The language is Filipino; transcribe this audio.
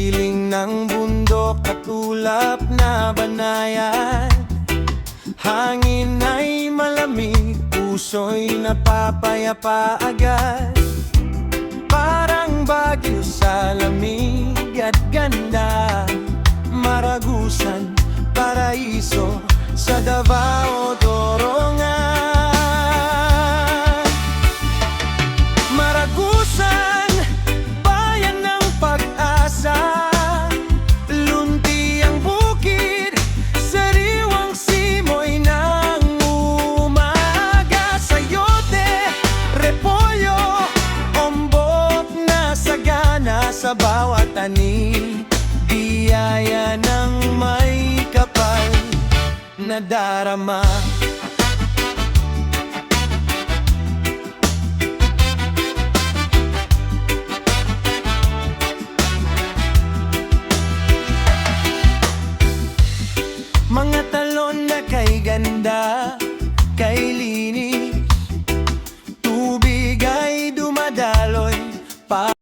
piling ng bundok at ulap na banayan. Hangin ay malamig, puso'y napapayapa agad. Parang bagyo sa lamig at ganda. Maragusan, paraiso sa Davao, Dorongan. Maragusan, bayan ng pag-asa. Lunti ang bukid, sariwang simoy ng umaga. Sayote, repolyo, ombok na sagana sa bawat ani. Biyaya ng may kapal na darama. Mga talon na kay ganda, kay linis, tubig ay dumadaloy pa